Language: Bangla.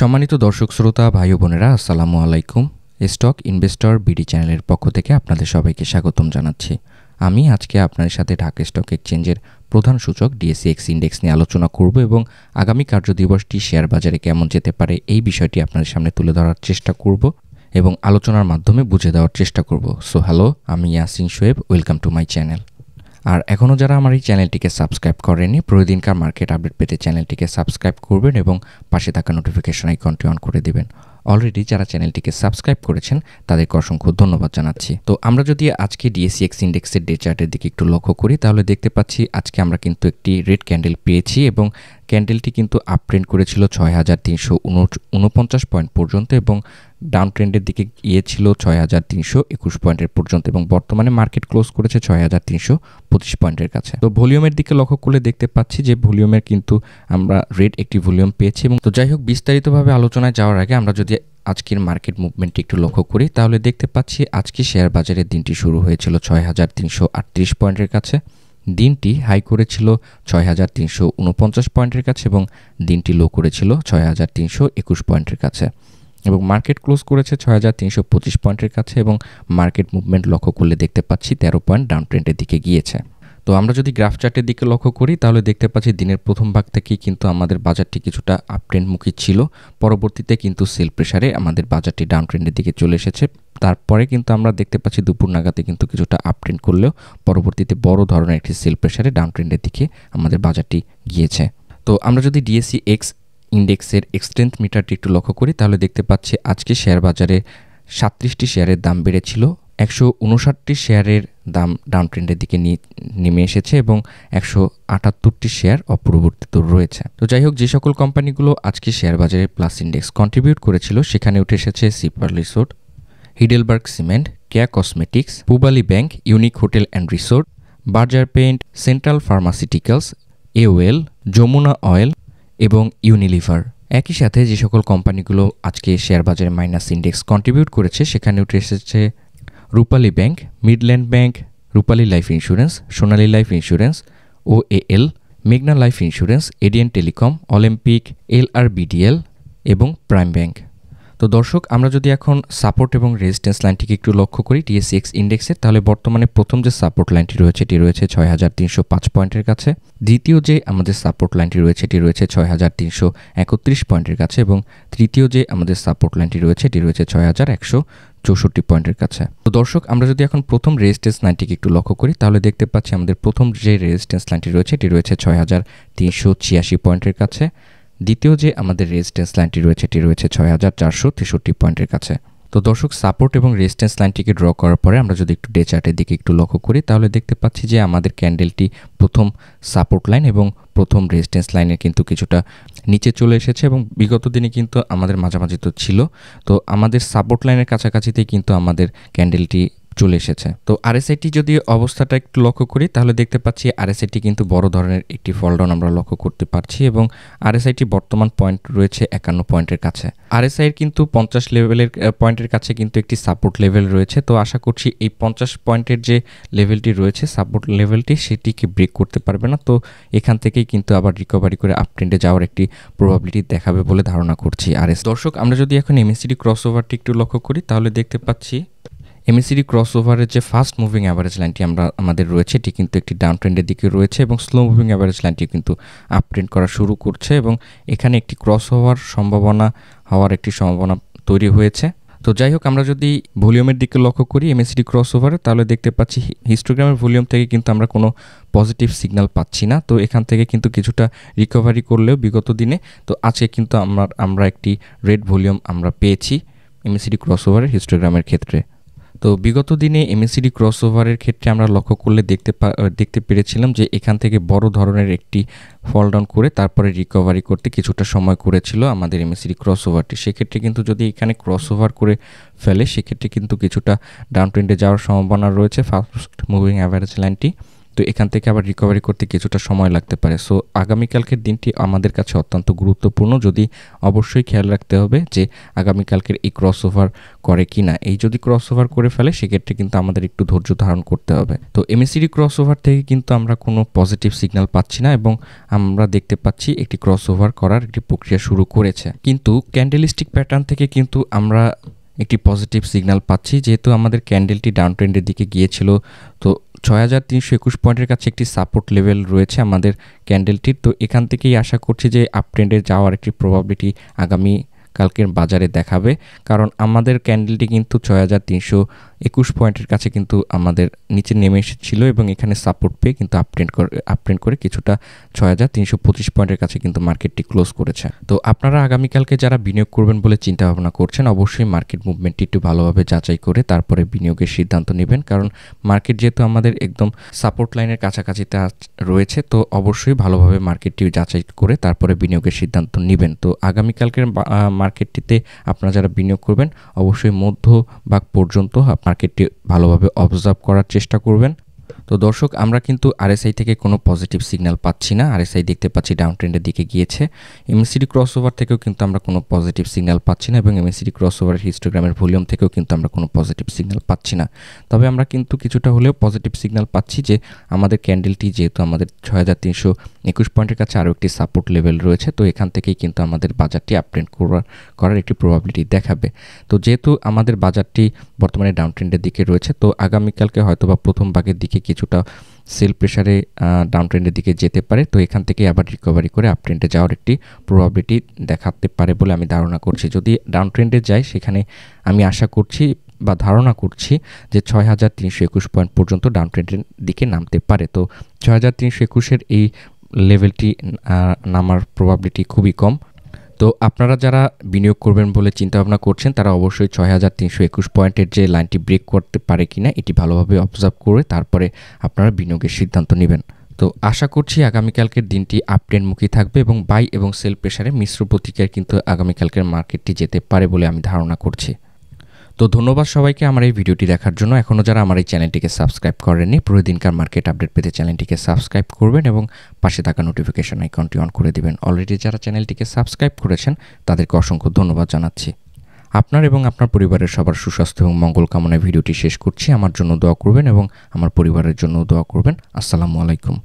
সম্মানিত দর্শক শ্রোতা ভাই ও বোনেরা, আসসালামু আলাইকুম। স্টক ইনভেস্টর বিডি চ্যানেলের পক্ষ থেকে আপনাদের সবাইকে স্বাগতম জানাচ্ছি। আমি আজকে আপনাদের সাথে ঢাকা স্টক এক্সচেঞ্জের প্রধান সূচক ডিএসসি ইন্ডেক্স নিয়ে আলোচনা করব এবং আগামী কার্যদিবসটি শেয়ার বাজারে কেমন যেতে পারে এই বিষয়টি আপনাদের সামনে তুলে ধরার চেষ্টা করব এবং আলোচনার মাধ্যমে বুঝে দেওয়ার চেষ্টা করব। সো হ্যালো, আমি Yasin Shoaib, welcome to my channel. আর এখনও যারা আমার এই চ্যানেলটিকে সাবস্ক্রাইব করেনি, প্রতিদিনকার মার্কেট আপডেট পেতে চ্যানেলটিকে সাবস্ক্রাইব করবেন এবং পাশে থাকা নোটিফিকেশন আইকনটি অন করে দিবেন। অলরেডি যারা চ্যানেলটিকে সাবস্ক্রাইব করেছেন তাদেরকে অসংখ্য ধন্যবাদ জানাচ্ছি। তো আমরা যদি আজকে ডিএসসি ইন্ডেক্সের ডে চার্টের দিকে একটু লক্ষ্য করি, তাহলে দেখতে পাচ্ছি আজকে আমরা কিন্তু একটি রেড ক্যান্ডেল পেয়েছি এবং ক্যান্ডেলটি কিন্তু আপ ট্রেন্ড করেছিল ৬,৩৪৯ পয়েন্ট পর্যন্ত এবং ডাউন ট্রেন্ডের দিকে গিয়েছিল ৬,৩২১ পয়েন্টের পর্যন্ত এবং বর্তমানে মার্কেট ক্লোজ করেছে ৬,৩২৫ পয়েন্টের কাছে। তো ভলিউমের দিকে লক্ষ্য করলে দেখতে পাচ্ছি যে ভলিউমের কিন্তু আমরা রেড একটি ভলিউম পেয়েছি। এবং তো যাই হোক, বিস্তারিতভাবে আলোচনায় যাওয়ার আগে আমরা যদি আজকের মার্কেট মুভমেন্টটি একটু লক্ষ্য করি, তাহলে দেখতে পাচ্ছি আজকে শেয়ার বাজারের দিনটি শুরু হয়েছিল ৬,৩৩৮ পয়েন্টের কাছে। দিনটি হাই করেছিল ৬,৩৪৯ পয়েন্টের কাছে এবং দিনটি লো করেছিল ৬,৩২১ পয়েন্টের কাছে এবং মার্কেট ক্লোজ করেছে ৬,৩২৫ পয়েন্টের কাছে এবং মার্কেট মুভমেন্ট লক্ষ্য করলে দেখতে পাচ্ছি ১৩ পয়েন্ট ডাউন ট্রেন্ডের দিকে গিয়েছে। তো আমরা যদি গ্রাফ চার্টের দিকে লক্ষ্য করি, তাহলে দেখতে পাচ্ছি দিনের প্রথম ভাগ থেকেই কিন্তু আমাদের বাজারটি কিছুটা আপ ট্রেন্ডমুখী ছিল। পরবর্তীতে কিন্তু সেল প্রেসারে আমাদের বাজারটি ডাউন ট্রেন্ডের দিকে চলে এসেছে। তারপরে কিন্তু আমরা দেখতে পাচ্ছি দুপুর নাগাদে কিন্তু কিছুটা আপ ট্রেন্ড করলেও পরবর্তীতে বড় ধরনের একটি সেল প্রেসারে ডাউন ট্রেন্ডের দিকে আমাদের বাজারটি গিয়েছে। তো আমরা যদি ডিএসসি ইন্ডেক্সের এক্সট্রেন্থ মিটারটি একটু লক্ষ্য করি, তাহলে দেখতে পাচ্ছি আজকে শেয়ার বাজারে ৩৭টি শেয়ারের দাম বেড়েছিল, ১৫৯টি শেয়ারের দাম ডাউন ট্রেন্ডের দিকে নেমে এসেছে এবং ১৭৮টি শেয়ার অপরিবর্তিত রয়েছে। তো যাই হোক, যে সকল কোম্পানিগুলো আজকে শেয়ার বাজারে প্লাস ইন্ডেক্স কন্ট্রিবিউট করেছিল সেখানে উঠে এসেছে Sea Pearl resort, Heidelberg cement, Keya cosmetics, Pubali bank, Unique hotel and resort, Berger paint, Central pharmaceuticals, এওয়েল, যমুনা অয়েল এবং ইউনিলিভার। একই সাথে যে সকল কোম্পানিগুলো আজকে শেয়ার বাজারে মাইনাস ইন্ডেক্স কন্ট্রিবিউট করেছে সেখানে উঠে এসেছে রূপালী ব্যাংক, মিডল্যান্ড ব্যাংক, রূপালী লাইফ ইন্স্যুরেন্স, সোনালী লাইফ ইন্স্যুরেন্স, ওএএল, মেঘনা লাইফ ইন্স্যুরেন্স, এডিয়ান টেলিকম, অলিম্পিক, এলআরবিডিএল এবং প্রাইম ব্যাংক। তো দর্শক, আমরা যদি এখন সাপোর্ট এবং রেজিস্ট্যান্স লাইনটিকে একটু লক্ষ্য করি ডিএসসি ইন্ডেক্সের, তাহলে বর্তমানে প্রথম যে সাপোর্ট লাইনটি রয়েছে এটি রয়েছে ৬,৩০৫ পয়েন্টের কাছে। দ্বিতীয় যে আমাদের সাপোর্ট লাইনটি রয়েছে এটি রয়েছে ৬,৩৩১ পয়েন্টের কাছে এবং তৃতীয় যে আমাদের সাপোর্ট লাইনটি রয়েছে এটি রয়েছে ৬,১৬৪ পয়েন্টের কাছে। তো দর্শক, আমরা যদি এখন প্রথম রেজিস্ট্যান্স লাইনটিকে একটু লক্ষ্য করি, তাহলে দেখতে পাচ্ছি আমাদের প্রথম যে রেজিস্ট্যান্স লাইনটি রয়েছে এটি রয়েছে ৬,৩৮৬ পয়েন্টের কাছে। দ্বিতীয় যে আমাদের রেজিস্ট্যান্স লাইনটি রয়েছে এটি রয়েছে ৬,৪৬৩ পয়েন্টের কাছে। তো দর্শক, সাপোর্ট এবং রেজিস্ট্যান্স লাইনটিকে ড্র করার পরে আমরা যদি একটু ডে চার্টের দিকে একটু লক্ষ্য করি, তাহলে দেখতে পাচ্ছি যে আমাদের ক্যান্ডেলটি প্রথম সাপোর্ট লাইন এবং প্রথম রেজিস্ট্যান্স লাইনের কিন্তু কিছুটা নিচে চলে এসেছে এবং বিগত দিনে কিন্তু আমাদের মাঝামাঝি তো ছিল। তো আমাদের সাপোর্ট লাইনের কাছাকাছিতেই কিন্তু আমাদের ক্যান্ডেলটি চলে এসেছে। তো আরএসআইটি যদি অবস্থাটা একটু লক্ষ্য করি, তাহলে দেখতে পাচ্ছি আরএসআইটি কিন্তু বড় ধরনের একটি ফলডাউন আমরা লক্ষ্য করতে পারছি এবং আরএসআইটি বর্তমান পয়েন্ট রয়েছে ৫১ পয়েন্টের কাছে। আরএসআইয়ের কিন্তু ৫০ লেভেলের পয়েন্টের কাছে কিন্তু একটি সাপোর্ট লেভেল রয়েছে। তো আশা করছি এই ৫০ পয়েন্টের যে লেভেলটি রয়েছে সাপোর্ট লেভেলটি সেটিকে ব্রেক করতে পারবে না। তো এখান থেকেই কিন্তু আবার রিকভারি করে আপ ট্রেন্ডে যাওয়ার একটি প্রবাবিলিটি দেখাবে বলে ধারণা করছি দর্শক, আমরা যদি এখন এমএসিডি ক্রসওভারটি একটু লক্ষ্য করি, তাহলে দেখতে পাচ্ছি এমএসিডি ক্রসওভারের যে ফাস্ট মুভিং অ্যাভারেজ লাইনটি আমাদের রয়েছে এটি কিন্তু একটি ডাউন ট্রেন্ডের দিকে রয়েছে এবং স্লো মুভিং অ্যাভারেজ লাইনটি কিন্তু আপ ট্রেন্ড করা শুরু করছে এবং এখানে একটি ক্রসওভার হওয়ার একটি সম্ভাবনা তৈরি হয়েছে। তো যাই হোক, আমরা যদি ভলিউমের দিকে লক্ষ্য করি এমএসিডি ক্রসওভারে, তাহলে দেখতে পাচ্ছি হিস্টোগ্রামের ভলিউম থেকে কিন্তু আমরা কোনো পজিটিভ সিগন্যাল পাচ্ছি না। তো এখান থেকে কিন্তু কিছুটা রিকভারি করলেও বিগত দিনে, তো আজকে কিন্তু আমরা একটি রেড ভলিউম আমরা পেয়েছি এমএসিডি ক্রসওভারের হিস্টোগ্রামের ক্ষেত্রে। তো বিগত দিনে এমএসিডি ক্রসওভারের ক্ষেত্রে আমরা লক্ষ্য করলে দেখতে পেরেছিলাম যে এখান থেকে বড় ধরনের একটি ফল ডাউন করে তারপরে রিকভারি করতে কিছুটা সময় করেছিল আমাদের এমএসিডি ক্রসওভারটি। সেক্ষেত্রে কিন্তু যদি এখানে ক্রসওভার করে ফেলে সেক্ষেত্রে কিন্তু কিছুটা ডাউন ট্রেন্ডে যাওয়ার সম্ভাবনা রয়েছে ফাস্ট মুভিং অ্যাভারেজ লাইনটি। তো এখান থেকে আবার রিকভারি করতে কিছুটা সময় লাগতে পারে। সো আগামীকালকের দিনটি আমাদের কাছে অত্যন্ত গুরুত্বপূর্ণ। যদি অবশ্যই খেয়াল রাখতে হবে যে আগামীকালকের এই ক্রসওভার করে কিনা। এই যদি ক্রসওভার করে ফেলে সেক্ষেত্রে কিন্তু আমাদের একটু ধৈর্য ধারণ করতে হবে। তো এমএসিডি ক্রসওভার থেকে কিন্তু আমরা কোনো পজিটিভ সিগন্যাল পাচ্ছি না এবং আমরা দেখতে পাচ্ছি একটি ক্রসওভার করার একটি প্রক্রিয়া শুরু করেছে। কিন্তু ক্যান্ডেলস্টিক প্যাটার্ন থেকে কিন্তু আমরা একটি পজিটিভ সিগন্যাল পাচ্ছি, যেহেতু আমাদের ক্যান্ডেলটি ডাউন ট্রেন্ডের দিকে গিয়েছিল। তো ৬,৩২১ পয়েন্টের কাছে একটি সাপোর্ট লেভেল রয়েছে আমাদের ক্যান্ডেলটির। তো এখান থেকেই আশা করছি যে আপ ট্রেন্ডে যাওয়ার একটি প্রবাবিলিটি আগামী কালকের বাজারে দেখাবে, কারণ আমাদের ক্যান্ডেলটি কিন্তু ৬,৩২১ পয়েন্টের কাছে কিন্তু আমাদের নিচে নেমে এসেছিল এবং এখানে সাপোর্ট পেয়ে কিন্তু আপট্রেন্ড করে কিছুটা ৬,৩২৫ পয়েন্টের কাছে কিন্তু মার্কেটটি ক্লোজ করেছে। তো আপনারা আগামীকালকে যারা বিনিয়োগ করবেন বলে চিন্তা ভাবনা করছেন, অবশ্যই মার্কেট মুভমেন্টটি একটু ভালোভাবে যাচাই করে তারপরে বিনিয়োগের সিদ্ধান্ত নেবেন, কারণ মার্কেট যেহেতু আমাদের একদম সাপোর্ট লাইনের কাছাকাছিতে রয়েছে, তো অবশ্যই ভালোভাবে মার্কেটটি যাচাই করে তারপরে বিনিয়োগের সিদ্ধান্ত নেবেন। তো আগামীকালকের মার্কেটটিতে আপনারা যারা বিনিয়োগ করবেন অবশ্যই মধ্যভাগ পর্যন্ত মার্কেটটি ভালোভাবে অবজার্ভ করার চেষ্টা করবেন। তো দর্শক, আমরা কিন্তু আরএসআই থেকে কোনো পজিটিভ সিগন্যাল পাচ্ছি না। আরএসআই দেখতে পাচ্ছি ডাউন ট্রেন্ডের দিকে গিয়েছে। এমএসিডি ক্রসওভার থেকেও কিন্তু আমরা কোনো পজিটিভ সিগন্যাল পাচ্ছি না এবং এমএসিডি ক্রসওভারের হিস্টোগ্রামের ভলিউম থেকেও কিন্তু আমরা কোনো পজিটিভ সিগন্যাল পাচ্ছি না। তবে আমরা কিন্তু কিছুটা হলেও পজিটিভ সিগন্যাল পাচ্ছি যে আমাদের ক্যান্ডেলটি যেহেতু আমাদের ৬,৩২১ পয়েন্টের কাছে আরও একটি সাপোর্ট লেভেল রয়েছে, তো এখান থেকেই কিন্তু আমাদের বাজারটি আপট্রেন্ড করার একটি প্রবাবিলিটি দেখাবে। তো যেহেতু আমাদের বাজারটি বর্তমানে ডাউন ট্রেন্ডের দিকে রয়েছে, তো আগামীকালকে হয়তোবা প্রথম ভাগের দিকে কিছুটা সেল প্রেসারে ডাউন ট্রেন্ডের দিকে যেতে পারে। তো এখান থেকে আবার রিকভারি করে আপ ট্রেন্ডে যাওয়ার একটি প্রবাবিলিটি দেখাতে পারে বলে আমি ধারণা করছি। যদি ডাউন ট্রেন্ডে যায় সেখানে আমি আশা করছি বা ধারণা করছি যে ৬,৩২১ পয়েন্ট পর্যন্ত ডাউন ট্রেন্ডের দিকে নামতে পারে। তো ৬,৩২১-এর এই লেভেলটি নামার প্রবাবিলিটি খুবই কম। তো আপনারা যারা বিনিয়োগ করবেন বলে চিন্তাভাবনা করছেন তারা অবশ্যই ৬,৩২১ পয়েন্টের যে লাইনটি ব্রেক করতে পারে কিনা এটি ভালোভাবে অবজার্ভ করে তারপরে আপনারা বিনিয়োগের সিদ্ধান্ত নেবেন। তো আশা করছি আগামীকালকের দিনটি আপট্রেন্ডমুখী থাকবে এবং বাই এবং সেল প্রেসারে মিশ্র প্রতিক্রিয়ায় কিন্তু আগামীকালকের মার্কেটটি যেতে পারে বলে আমি ধারণা করছি। তো ধন্যবাদ সবাইকে আমার এই ভিডিওটি দেখার জন্য। এখনও যারা আমার এই চ্যানেলটিকে সাবস্ক্রাইব করেননি, প্রতিদিনকার মার্কেট আপডেট পেতে চ্যানেলটিকে সাবস্ক্রাইব করবেন এবং পাশে থাকা নোটিফিকেশন আইকনটি অন করে দিবেন। অলরেডি যারা চ্যানেলটিকে সাবস্ক্রাইব করেছেন তাদেরকে অসংখ্য ধন্যবাদ জানাচ্ছি। আপনার এবং আপনার পরিবারের সবার সুস্বাস্থ্য এবং মঙ্গল কামনায় ভিডিওটি শেষ করছি। আমার জন্য দোয়া করবেন এবং আমার পরিবারের জন্য দোয়া করবেন। আসসালামু আলাইকুম।